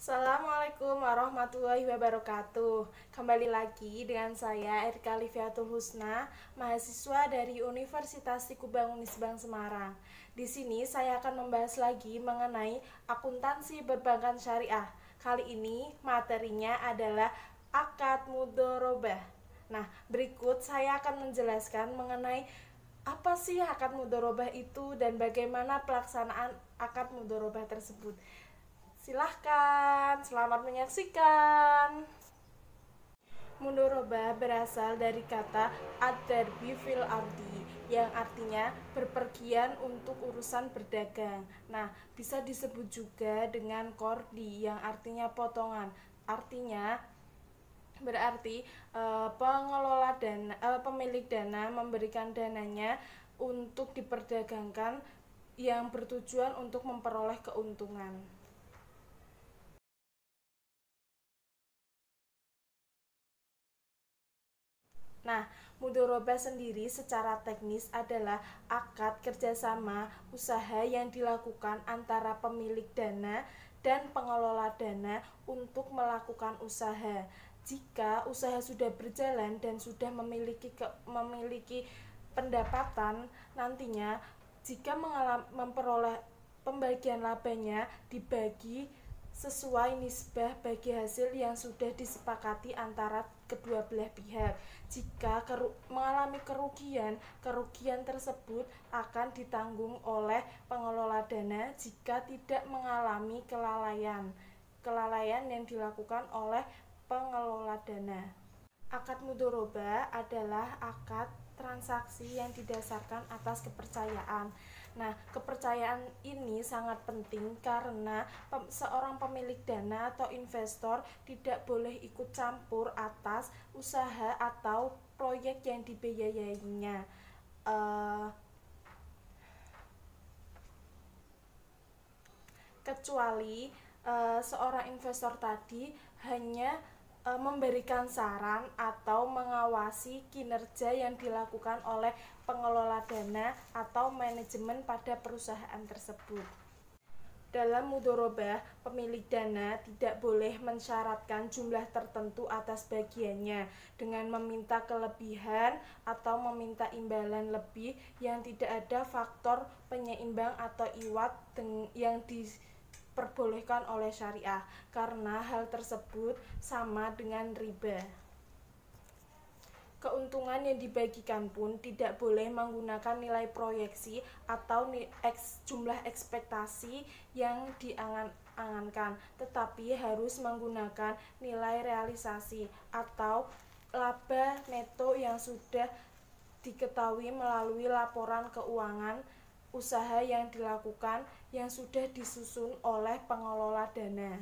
Assalamualaikum warahmatullahi wabarakatuh. Kembali lagi dengan saya Erika Liviatul Husna, mahasiswa dari Universitas Tikubang Unisbank Semarang. Di sini saya akan membahas lagi mengenai akuntansi perbankan syariah. Kali ini materinya adalah akad mudharabah. Nah, berikut saya akan menjelaskan mengenai apa sih akad mudharabah itu dan bagaimana pelaksanaan akad mudharabah tersebut. Silahkan, selamat menyaksikan. Mudharabah berasal dari kata ad-darbi fil ardi yang artinya berpergian untuk urusan berdagang. Nah, bisa disebut juga dengan kordi yang artinya potongan. Artinya berarti pengelola dana, pemilik dana memberikan dananya untuk diperdagangkan yang bertujuan untuk memperoleh keuntungan. Nah, mudharabah sendiri secara teknis adalah akad kerjasama usaha yang dilakukan antara pemilik dana dan pengelola dana untuk melakukan usaha. Jika usaha sudah berjalan dan sudah memiliki pendapatan, nantinya jika memperoleh pembagian labanya dibagi sesuai nisbah bagi hasil yang sudah disepakati antara kedua belah pihak. Jika mengalami kerugian, kerugian tersebut akan ditanggung oleh pengelola dana jika tidak mengalami kelalaian yang dilakukan oleh pengelola dana. Akad mudharabah adalah akad transaksi yang didasarkan atas kepercayaan. Nah, kepercayaan ini sangat penting karena seorang pemilik dana atau investor tidak boleh ikut campur atas usaha atau proyek yang dibiayainya. Kecuali seorang investor tadi hanya memberikan saran atau mengawasi kinerja yang dilakukan oleh pengelola dana atau manajemen pada perusahaan tersebut. Dalam mudharabah, pemilik dana tidak boleh mensyaratkan jumlah tertentu atas bagiannya dengan meminta kelebihan atau meminta imbalan lebih yang tidak ada faktor penyeimbang atau iwat yang diperbolehkan oleh syariah, karena hal tersebut sama dengan riba. Keuntungan yang dibagikan pun tidak boleh menggunakan nilai proyeksi atau jumlah ekspektasi yang diangan-angankan, tetapi harus menggunakan nilai realisasi atau laba neto yang sudah diketahui melalui laporan keuangan usaha yang dilakukan yang sudah disusun oleh pengelola dana.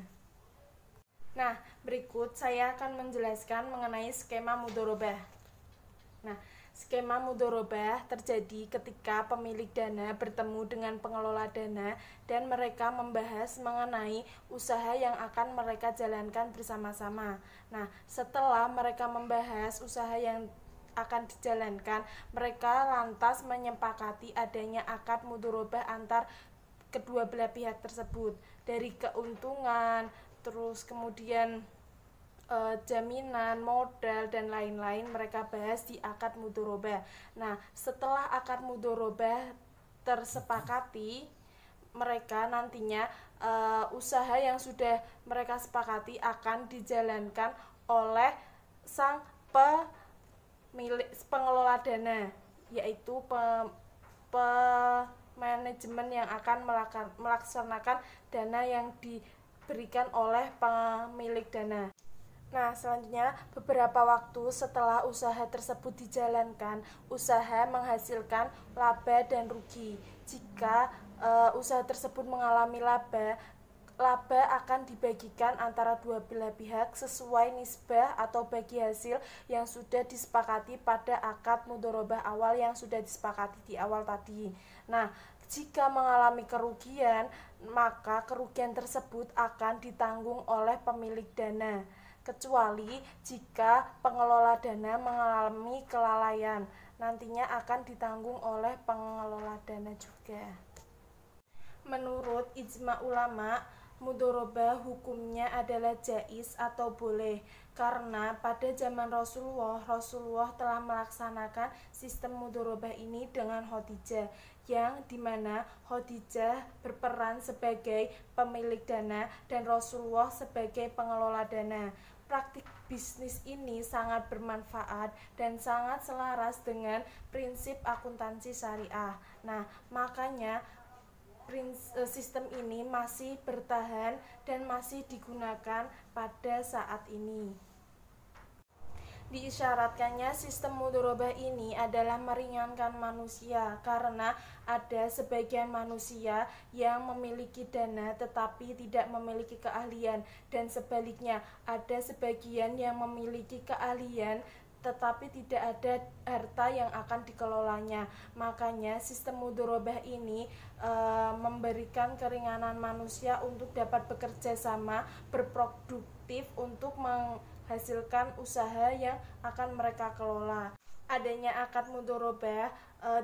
Nah, berikut saya akan menjelaskan mengenai skema mudharabah. Nah, skema mudharabah terjadi ketika pemilik dana bertemu dengan pengelola dana dan mereka membahas mengenai usaha yang akan mereka jalankan bersama-sama. Nah, setelah mereka membahas usaha yang akan dijalankan, mereka lantas menyepakati adanya akad mudharabah antar kedua belah pihak tersebut. Dari keuntungan, terus kemudian jaminan, modal, dan lain-lain mereka bahas di akad mudharabah. Nah, setelah akad mudharabah tersepakati, mereka nantinya usaha yang sudah mereka sepakati akan dijalankan oleh sang pengelola dana, yaitu manajemen yang akan melaksanakan dana yang diberikan oleh pemilik dana. Nah, selanjutnya beberapa waktu setelah usaha tersebut dijalankan, usaha menghasilkan laba dan rugi. Jika usaha tersebut mengalami laba akan dibagikan antara dua belah pihak sesuai nisbah atau bagi hasil yang sudah disepakati pada akad mudharabah awal yang sudah disepakati di awal tadi. Nah, jika mengalami kerugian, maka kerugian tersebut akan ditanggung oleh pemilik dana, kecuali jika pengelola dana mengalami kelalaian, nantinya akan ditanggung oleh pengelola dana juga. Menurut ijma ulama, mudoroba hukumnya adalah jaiz atau boleh, karena pada zaman Rasulullah telah melaksanakan sistem mudoroba ini dengan Khadijah, yang dimana Khadijah berperan sebagai pemilik dana dan Rasulullah sebagai pengelola dana. Praktik bisnis ini sangat bermanfaat dan sangat selaras dengan prinsip akuntansi syariah. Nah, makanya sistem ini masih bertahan dan masih digunakan pada saat ini. Diisyaratkannya sistem mudharabah ini adalah meringankan manusia, karena ada sebagian manusia yang memiliki dana tetapi tidak memiliki keahlian, dan sebaliknya ada sebagian yang memiliki keahlian tetapi tidak ada harta yang akan dikelolanya. Makanya sistem mudharabah ini memberikan keringanan manusia untuk dapat bekerja sama, berproduktif untuk menghasilkan usaha yang akan mereka kelola. Adanya akad mudharabah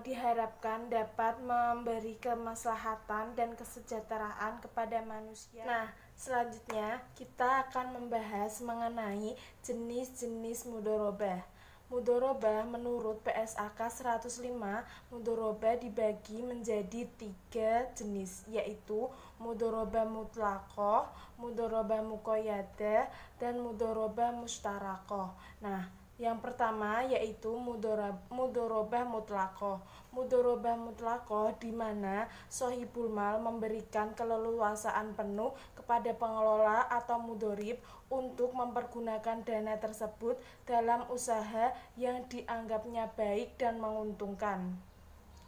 diharapkan dapat memberi kemaslahatan dan kesejahteraan kepada manusia. Nah, selanjutnya kita akan membahas mengenai jenis-jenis mudharabah. Mudharabah menurut PSAK 105, mudharabah dibagi menjadi 3 jenis, yaitu mudharabah mutlaqah, mudharabah muqayyadah, dan mudharabah mustaraqah. Nah, yang pertama yaitu mudharabah mutlaqah. Mudharabah mutlaqah di mana shahibul mal memberikan keleluasaan penuh kepada pengelola atau mudharib untuk mempergunakan dana tersebut dalam usaha yang dianggapnya baik dan menguntungkan.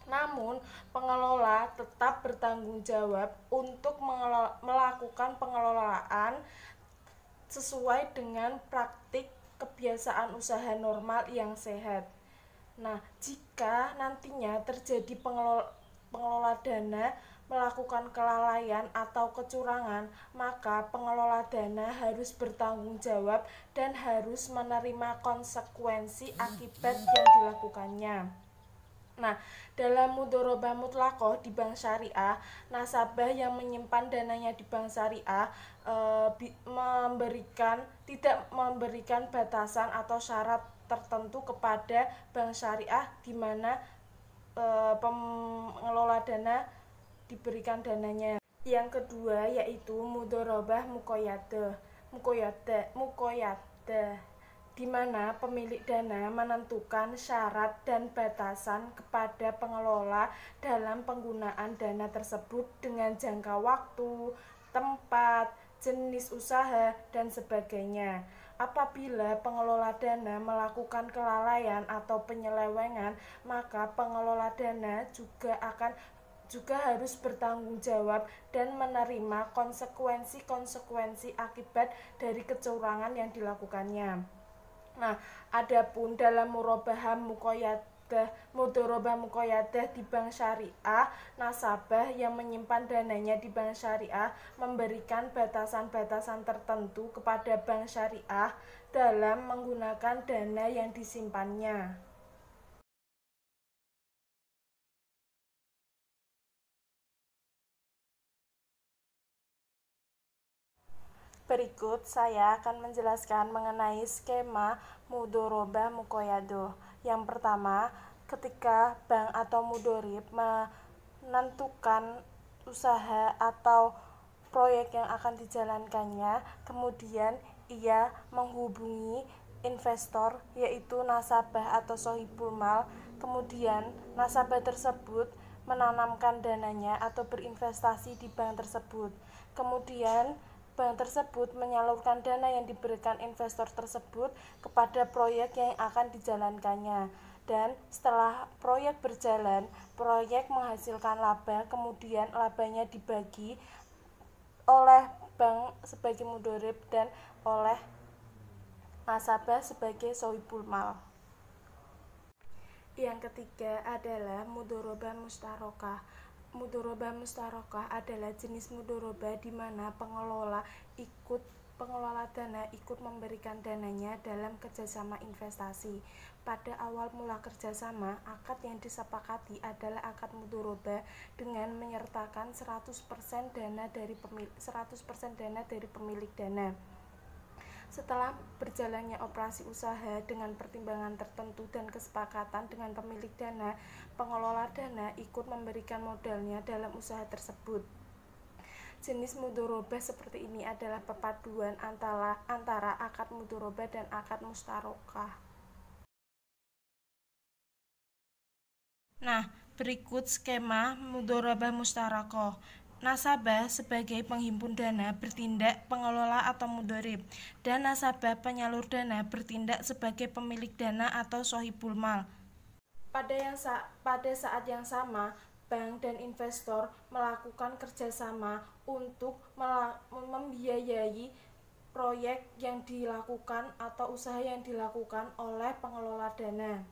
Namun, pengelola tetap bertanggung jawab untuk melakukan pengelolaan sesuai dengan praktik kebiasaan usaha normal yang sehat. Nah, jika nantinya terjadi pengelola dana melakukan kelalaian atau kecurangan, maka pengelola dana harus bertanggung jawab dan harus menerima konsekuensi akibat yang dilakukannya. Nah, dalam mudharabah mutlaqah di bank syariah, nasabah yang menyimpan dananya di bank syariah tidak memberikan batasan atau syarat tertentu kepada bank syariah di mana pengelola dana diberikan dananya. Yang kedua yaitu mudharabah muqayyadah di mana pemilik dana menentukan syarat dan batasan kepada pengelola dalam penggunaan dana tersebut dengan jangka waktu, tempat, jenis usaha, dan sebagainya. Apabila pengelola dana melakukan kelalaian atau penyelewengan, maka pengelola dana juga harus bertanggung jawab dan menerima konsekuensi akibat dari kecurangan yang dilakukannya. Nah, adapun dalam mudharabah muqayyadah di bank syariah, nasabah yang menyimpan dananya di bank syariah memberikan batasan-batasan tertentu kepada bank syariah dalam menggunakan dana yang disimpannya. Berikut saya akan menjelaskan mengenai skema mudharabah muqayyadah. Yang pertama, ketika bank atau mudharib menentukan usaha atau proyek yang akan dijalankannya, kemudian ia menghubungi investor yaitu nasabah atau shahibul mal, kemudian nasabah tersebut menanamkan dananya atau berinvestasi di bank tersebut. Kemudian bank tersebut menyalurkan dana yang diberikan investor tersebut kepada proyek yang akan dijalankannya. Dan setelah proyek berjalan, proyek menghasilkan laba, kemudian labanya dibagi oleh bank sebagai mudharib dan oleh nasabah sebagai shahibul mal. Yang ketiga adalah mudharabah mustaraqah. Mudharabah mustaraqah adalah jenis mudharabah di mana pengelola ikut pengelola dana ikut memberikan dananya dalam kerjasama investasi. Pada awal mula kerjasama, akad yang disepakati adalah akad mudhorobah dengan menyertakan 100% dana dari pemilik dana. Setelah berjalannya operasi usaha dengan pertimbangan tertentu dan kesepakatan dengan pemilik dana, pengelola dana ikut memberikan modalnya dalam usaha tersebut. Jenis mudhorobah seperti ini adalah perpaduan antara akad mudhorobah dan akad mustarokah. Nah, berikut skema mudhorobah mustarokah. Nasabah sebagai penghimpun dana bertindak pengelola atau mudhorib, dan nasabah penyalur dana bertindak sebagai pemilik dana atau sohibul mal. Pada saat yang sama, bank dan investor melakukan kerjasama untuk membiayai proyek yang dilakukan atau usaha yang dilakukan oleh pengelola dana.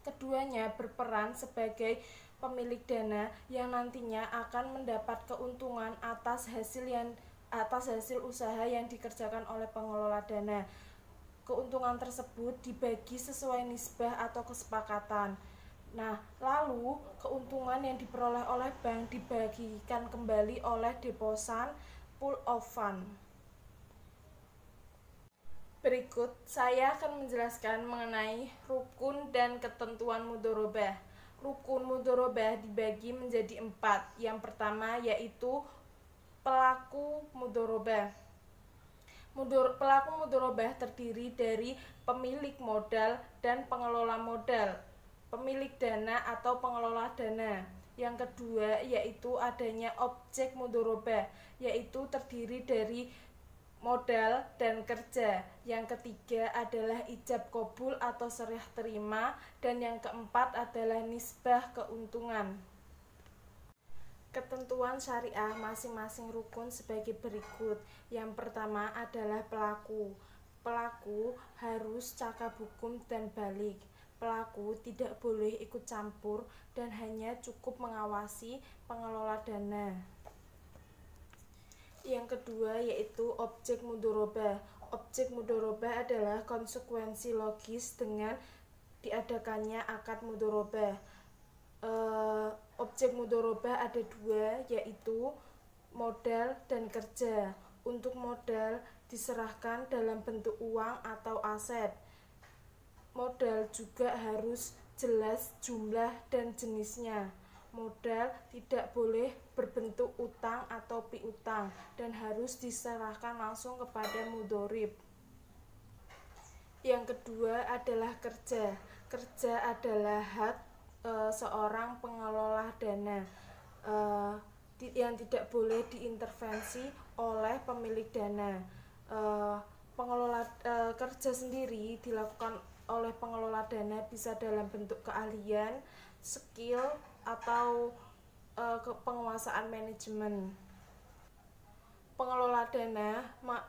Keduanya berperan sebagai pemilik dana yang nantinya akan mendapat keuntungan atas hasil usaha yang dikerjakan oleh pengelola dana. Keuntungan tersebut dibagi sesuai nisbah atau kesepakatan. Nah, lalu keuntungan yang diperoleh oleh bank dibagikan kembali oleh deposan pool of fund. Berikut saya akan menjelaskan mengenai rukun dan ketentuan mudhorobah. Rukun mudhorobah dibagi menjadi 4. Yang pertama yaitu pelaku mudhorobah. Pelaku mudhorobah terdiri dari pemilik modal dan pengelola modal, pemilik dana atau pengelola dana. Yang kedua yaitu adanya objek mudhorobah, yaitu terdiri dari modal dan kerja. Yang ketiga adalah ijab qabul atau serah terima, dan yang keempat adalah nisbah keuntungan. Ketentuan syariah masing-masing rukun sebagai berikut. Yang pertama adalah pelaku. Pelaku harus cakap hukum dan balik. Pelaku tidak boleh ikut campur dan hanya cukup mengawasi pengelola dana. Yang kedua yaitu objek mudhorobah. Objek mudhorobah adalah konsekuensi logis dengan diadakannya akad mudhorobah. Objek mudhorobah ada 2, yaitu modal dan kerja. Untuk modal diserahkan dalam bentuk uang atau aset. Modal juga harus jelas jumlah dan jenisnya. Modal tidak boleh berbentuk utang atau piutang dan harus diserahkan langsung kepada mudhorib. Yang kedua adalah kerja. Kerja adalah hak seorang pengelola dana yang tidak boleh diintervensi oleh pemilik dana. Pengelola kerja sendiri dilakukan oleh pengelola dana bisa dalam bentuk keahlian, skill, atau penguasaan manajemen. Pengelola dana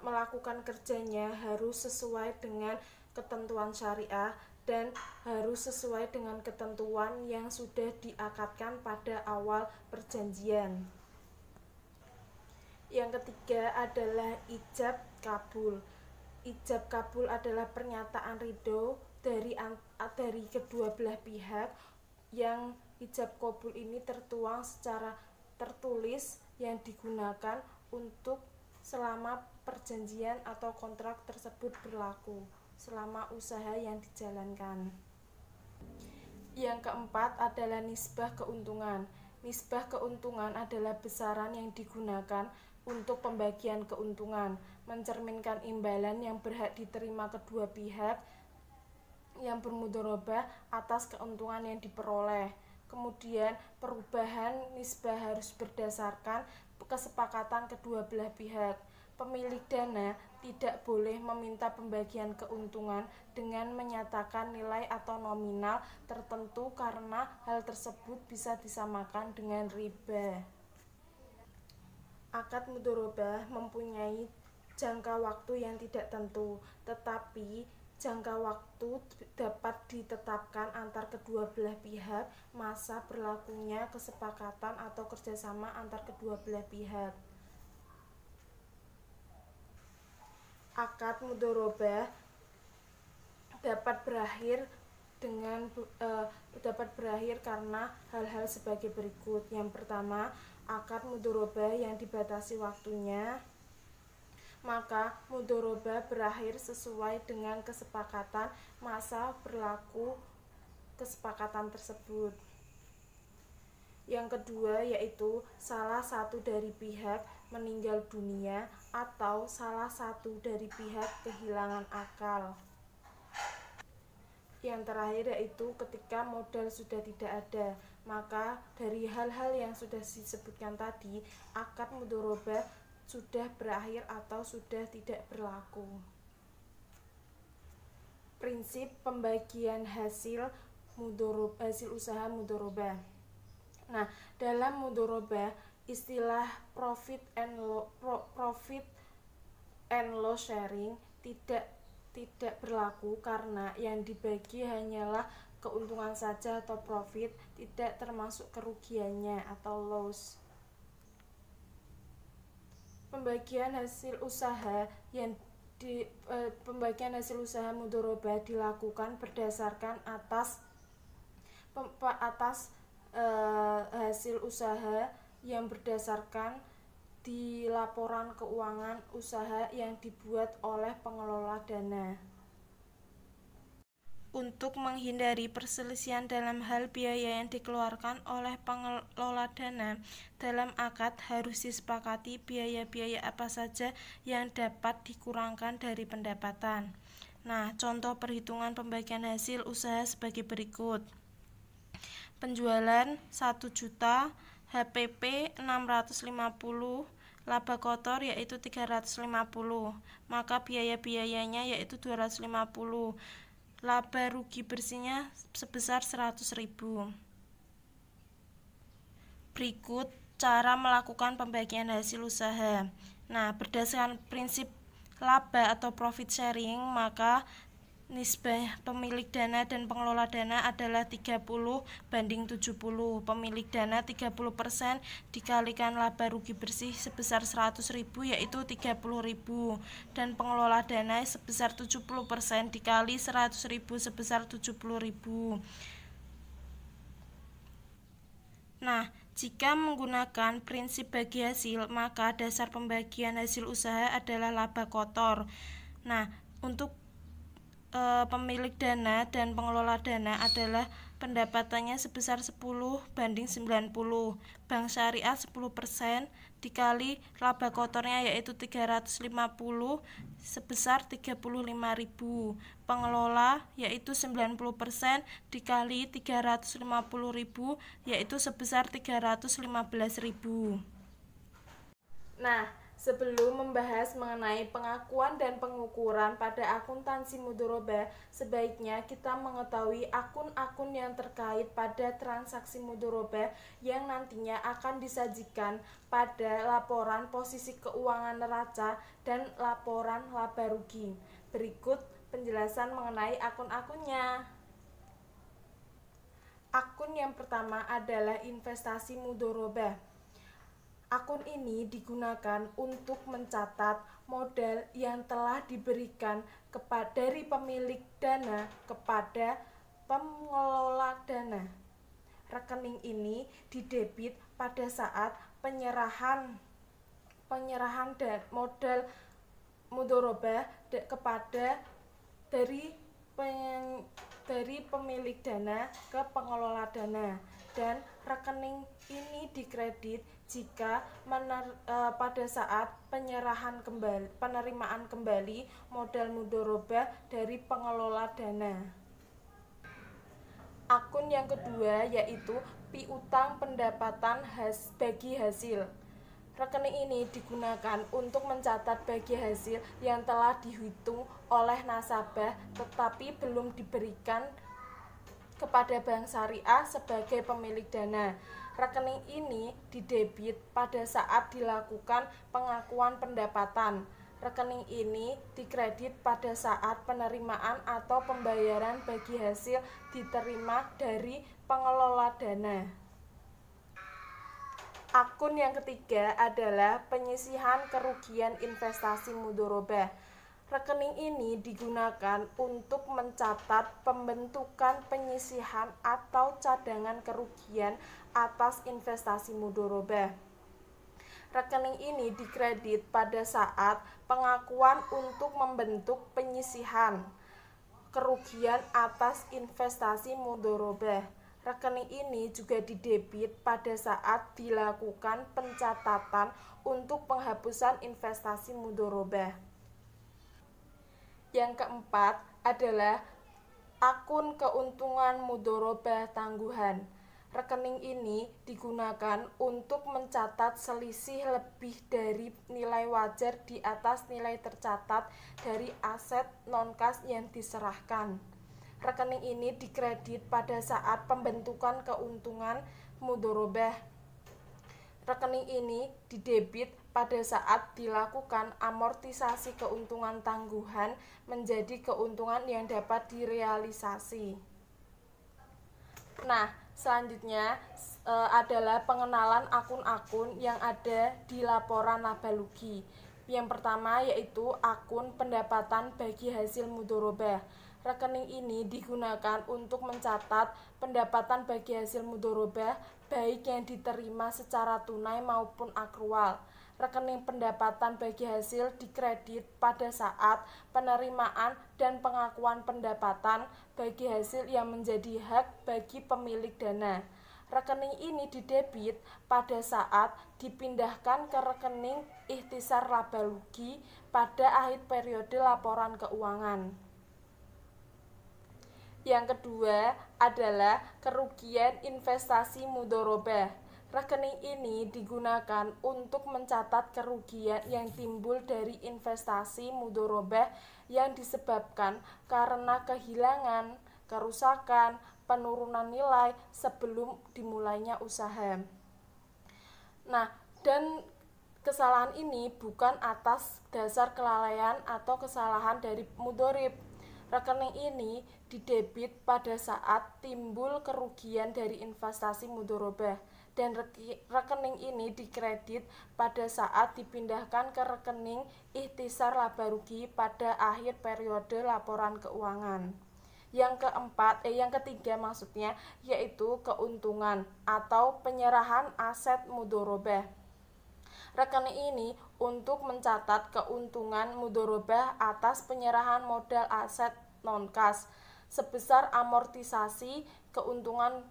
melakukan kerjanya harus sesuai dengan ketentuan syariah dan harus sesuai dengan ketentuan yang sudah diakadkan pada awal perjanjian. Yang ketiga adalah ijab kabul. Ijab kabul adalah pernyataan ridho dari kedua belah pihak. Yang ijab kabul ini tertuang secara tertulis yang digunakan untuk selama perjanjian atau kontrak tersebut berlaku selama usaha yang dijalankan. Yang keempat adalah nisbah keuntungan. Nisbah keuntungan adalah besaran yang digunakan untuk pembagian keuntungan, mencerminkan imbalan yang berhak diterima kedua pihak yang bermudhorobah atas keuntungan yang diperoleh. Kemudian perubahan nisbah harus berdasarkan kesepakatan kedua belah pihak. Pemilik dana tidak boleh meminta pembagian keuntungan dengan menyatakan nilai atau nominal tertentu karena hal tersebut bisa disamakan dengan riba. Akad mudhorobah mempunyai jangka waktu yang tidak tentu, tetapi jangka waktu dapat ditetapkan antar kedua belah pihak masa berlakunya kesepakatan atau kerjasama antar kedua belah pihak. akad mudharabah dapat berakhir karena hal-hal sebagai berikut. Yang pertama, akad mudharabah yang dibatasi waktunya, maka mudharabah berakhir sesuai dengan kesepakatan masa berlaku kesepakatan tersebut. Yang kedua yaitu salah satu dari pihak meninggal dunia atau salah satu dari pihak kehilangan akal. Yang terakhir yaitu ketika modal sudah tidak ada, maka dari hal-hal yang sudah disebutkan tadi, akad mudharabah sudah berakhir atau sudah tidak berlaku. Prinsip pembagian hasil usaha mudharabah. Nah, dalam mudharabah istilah profit and loss sharing tidak berlaku karena yang dibagi hanyalah keuntungan saja atau profit, tidak termasuk kerugiannya atau loss. Pembagian hasil usaha mudharabah dilakukan berdasarkan atas hasil usaha yang berdasarkan di laporan keuangan usaha yang dibuat oleh pengelola dana. Untuk menghindari perselisihan dalam hal biaya yang dikeluarkan oleh pengelola dana, dalam akad harus disepakati biaya-biaya apa saja yang dapat dikurangkan dari pendapatan. Nah, contoh perhitungan pembagian hasil usaha sebagai berikut. Penjualan 1 juta, HPP 650, laba kotor yaitu 350, maka biaya-biayanya yaitu 250, laba rugi bersihnya sebesar 100.000. Berikut cara melakukan pembagian hasil usaha. Nah, berdasarkan prinsip laba atau profit sharing, maka nisbah pemilik dana dan pengelola dana adalah 30/70. Pemilik dana 30% dikalikan laba rugi bersih sebesar 100.000 yaitu 30.000, dan pengelola dana sebesar 70% dikali 100.000 sebesar 70.000. Nah, jika menggunakan prinsip bagi hasil, maka dasar pembagian hasil usaha adalah laba kotor. Nah, untuk pemilik dana dan pengelola dana adalah pendapatannya sebesar 10/90. Bank syariah 10% dikali laba kotornya yaitu 350 sebesar 35.000. Pengelola yaitu 90% dikali 350.000 yaitu sebesar 315.000. Nah, sebelum membahas mengenai pengakuan dan pengukuran pada akuntansi mudharabah, sebaiknya kita mengetahui akun-akun yang terkait pada transaksi mudharabah yang nantinya akan disajikan pada laporan posisi keuangan neraca dan laporan laba rugi. Berikut penjelasan mengenai akun-akunnya. Akun yang pertama adalah investasi mudharabah. Akun ini digunakan untuk mencatat modal yang telah diberikan dari pemilik dana kepada pengelola dana. Rekening ini didebit pada saat penyerahan modal mudharabah kepada dari pemilik dana ke pengelola dana, dan rekening ini dikredit jika pada saat penerimaan kembali modal mudharabah dari pengelola dana. Akun yang kedua yaitu piutang pendapatan bagi hasil. Rekening ini digunakan untuk mencatat bagi hasil yang telah dihitung oleh nasabah tetapi belum diberikan kepada bank syariah sebagai pemilik dana. Rekening ini didebit pada saat dilakukan pengakuan pendapatan. Rekening ini dikredit pada saat penerimaan atau pembayaran bagi hasil diterima dari pengelola dana. Akun yang ketiga adalah penyisihan kerugian investasi mudharabah. Rekening ini digunakan untuk mencatat pembentukan penyisihan atau cadangan kerugian atas investasi mudharabah. Rekening ini dikredit pada saat pengakuan untuk membentuk penyisihan kerugian atas investasi mudharabah. Rekening ini juga didebit pada saat dilakukan pencatatan untuk penghapusan investasi mudharabah. Yang keempat adalah akun keuntungan mudharabah tangguhan. Rekening ini digunakan untuk mencatat selisih lebih dari nilai wajar di atas nilai tercatat dari aset non-kas yang diserahkan. Rekening ini dikredit pada saat pembentukan keuntungan mudharabah. Rekening ini didebit pada saat dilakukan amortisasi keuntungan tangguhan menjadi keuntungan yang dapat direalisasi. Nah, selanjutnya adalah pengenalan akun-akun yang ada di laporan laba rugi. Yang pertama yaitu akun pendapatan bagi hasil mudharabah. Rekening ini digunakan untuk mencatat pendapatan bagi hasil mudharabah baik yang diterima secara tunai maupun akrual. Rekening pendapatan bagi hasil dikredit pada saat penerimaan dan pengakuan pendapatan bagi hasil yang menjadi hak bagi pemilik dana. Rekening ini didebit pada saat dipindahkan ke rekening ikhtisar laba rugi pada akhir periode laporan keuangan. Yang kedua adalah kerugian investasi mudharabah. Rekening ini digunakan untuk mencatat kerugian yang timbul dari investasi mudharabah yang disebabkan karena kehilangan, kerusakan, penurunan nilai sebelum dimulainya usaha. Nah, dan kesalahan ini bukan atas dasar kelalaian atau kesalahan dari mudharib. Rekening ini didebit pada saat timbul kerugian dari investasi mudharabah dan rekening ini dikredit pada saat dipindahkan ke rekening ikhtisar laba rugi pada akhir periode laporan keuangan. Yang ketiga maksudnya yaitu keuntungan atau penyerahan aset mudharabah. Rekening ini untuk mencatat keuntungan mudharabah atas penyerahan modal aset non-kas sebesar amortisasi keuntungan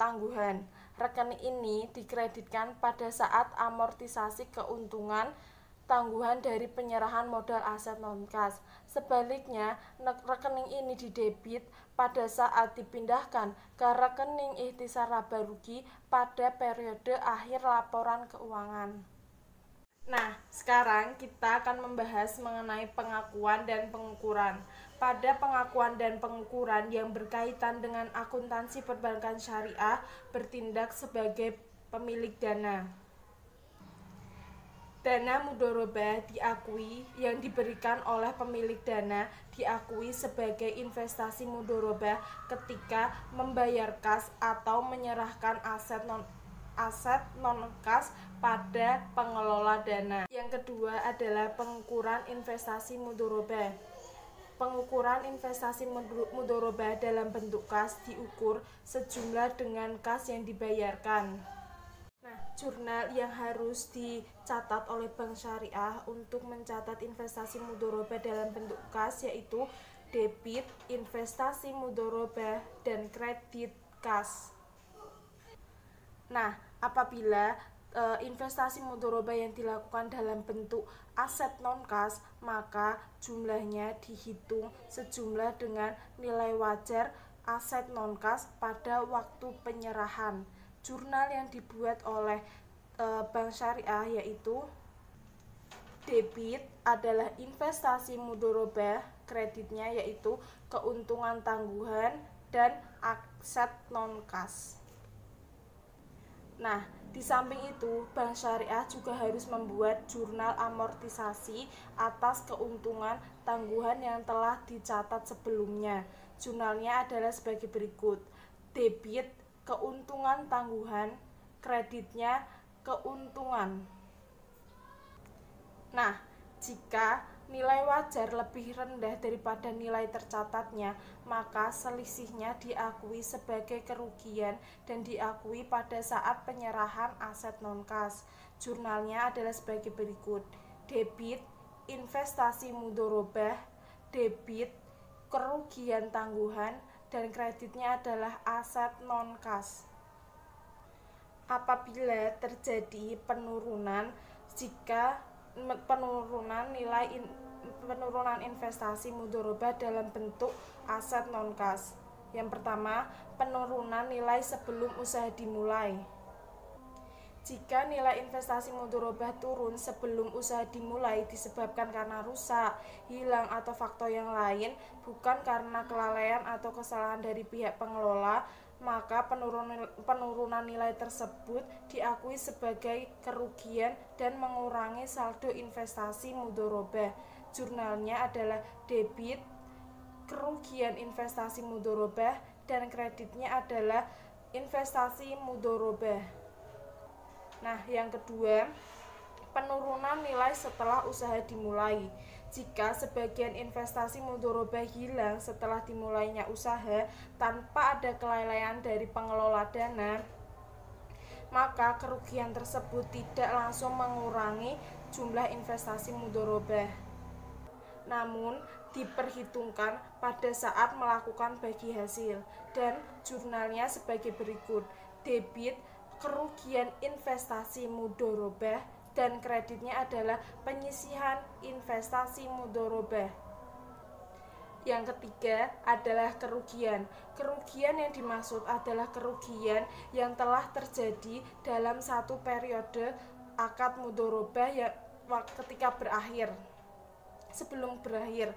tangguhan. Rekening ini dikreditkan pada saat amortisasi keuntungan tangguhan dari penyerahan modal aset non-kas. Sebaliknya, rekening ini didebit pada saat dipindahkan ke rekening ikhtisar laba rugi pada periode akhir laporan keuangan. Nah, sekarang kita akan membahas mengenai pengakuan dan pengukuran. Pada pengakuan dan pengukuran yang berkaitan dengan akuntansi perbankan syariah bertindak sebagai pemilik dana. Dana mudharabah diakui yang diberikan oleh pemilik dana diakui sebagai investasi mudharabah ketika membayar kas atau menyerahkan aset non-kas pada pengelola dana. Yang kedua adalah pengukuran investasi mudharabah. Pengukuran investasi mudharabah dalam bentuk kas diukur sejumlah dengan kas yang dibayarkan. Nah, jurnal yang harus dicatat oleh Bank Syariah untuk mencatat investasi mudharabah dalam bentuk kas yaitu debit investasi mudharabah dan kredit kas. Nah, apabila investasi mudharabah yang dilakukan dalam bentuk aset non-kas, maka jumlahnya dihitung sejumlah dengan nilai wajar aset non-kas pada waktu penyerahan. Jurnal yang dibuat oleh Bank Syariah yaitu debit adalah investasi mudharabah, kreditnya yaitu keuntungan tangguhan dan aset non-kas. Nah, di samping itu, Bank Syariah juga harus membuat jurnal amortisasi atas keuntungan tangguhan yang telah dicatat sebelumnya. Jurnalnya adalah sebagai berikut: debit keuntungan tangguhan, kreditnya keuntungan. Nah, jika nilai wajar lebih rendah daripada nilai tercatatnya, maka selisihnya diakui sebagai kerugian dan diakui pada saat penyerahan aset non-kas. Jurnalnya adalah sebagai berikut: debit investasi mudharabah, debit kerugian tangguhan, dan kreditnya adalah aset non-kas. Apabila terjadi penurunan, jika penurunan investasi mudharabah dalam bentuk aset non-kas. Yang pertama, penurunan nilai sebelum usaha dimulai. Jika nilai investasi mudharabah turun sebelum usaha dimulai disebabkan karena rusak, hilang, atau faktor yang lain, bukan karena kelalaian atau kesalahan dari pihak pengelola, maka penurunan nilai tersebut diakui sebagai kerugian dan mengurangi saldo investasi mudharabah. Jurnalnya adalah debit kerugian investasi mudharabah dan kreditnya adalah investasi mudharabah. Nah, yang kedua, penurunan nilai setelah usaha dimulai. Jika sebagian investasi mudharabah hilang setelah dimulainya usaha tanpa ada kelalaian dari pengelola dana, maka kerugian tersebut tidak langsung mengurangi jumlah investasi mudharabah, namun diperhitungkan pada saat melakukan bagi hasil. Dan jurnalnya sebagai berikut: debit kerugian investasi mudharabah dan kreditnya adalah penyisihan investasi mudharabah. Yang ketiga adalah kerugian. Kerugian yang dimaksud adalah kerugian yang telah terjadi dalam satu periode akad mudharabah ketika berakhir. Sebelum berakhir,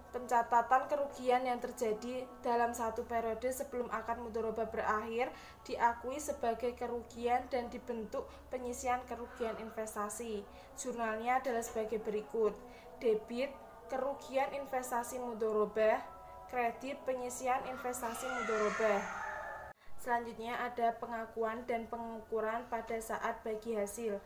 pencatatan kerugian yang terjadi dalam satu periode sebelum akad mudharabah berakhir diakui sebagai kerugian dan dibentuk penyisihan kerugian investasi. Jurnalnya adalah sebagai berikut: debit kerugian investasi mudharabah, kredit penyisihan investasi mudharabah. Selanjutnya ada pengakuan dan pengukuran pada saat bagi hasil.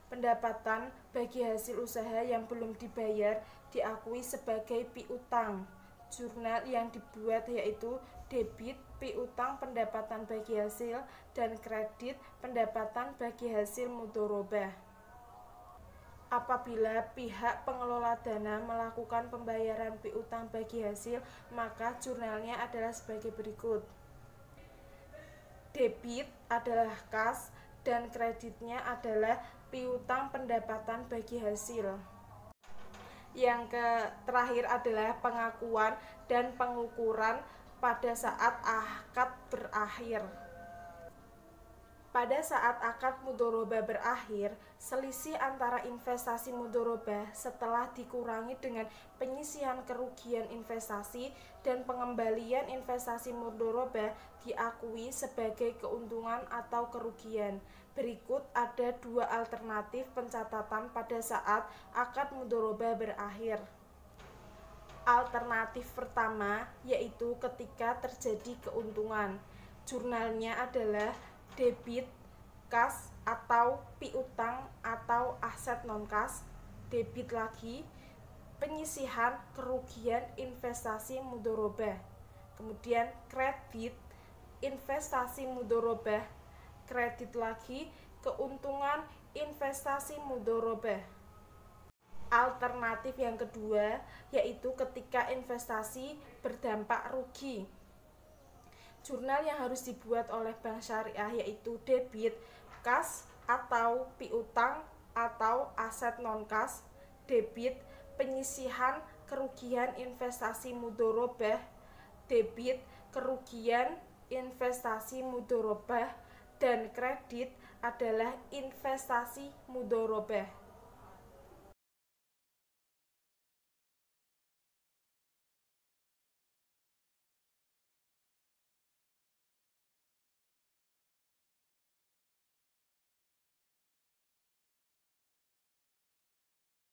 Pendapatan bagi hasil usaha yang belum dibayar diakui sebagai piutang. Jurnal yang dibuat yaitu debit piutang pendapatan bagi hasil dan kredit pendapatan bagi hasil mudharabah. Apabila pihak pengelola dana melakukan pembayaran piutang bagi hasil, maka jurnalnya adalah sebagai berikut: debit adalah kas dan kreditnya adalah piutang pendapatan bagi hasil. Yang terakhir adalah pengakuan dan pengukuran pada saat akad berakhir. Pada saat akad mudharabah berakhir, selisih antara investasi mudharabah setelah dikurangi dengan penyisihan kerugian investasi dan pengembalian investasi mudharabah diakui sebagai keuntungan atau kerugian. Berikut ada dua alternatif pencatatan pada saat akad mudharabah berakhir. Alternatif pertama yaitu ketika terjadi keuntungan. Jurnalnya adalah debit kas atau piutang atau aset non-kas, debit lagi penyisihan kerugian investasi mudharabah, kemudian kredit investasi mudharabah, kredit lagi keuntungan investasi mudharabah. Alternatif yang kedua yaitu ketika investasi berdampak rugi. Jurnal yang harus dibuat oleh Bank Syariah yaitu debit kas atau piutang atau aset non-kas, debit penyisihan kerugian investasi mudharabah, debit kerugian investasi mudharabah, dan kredit adalah investasi mudharabah.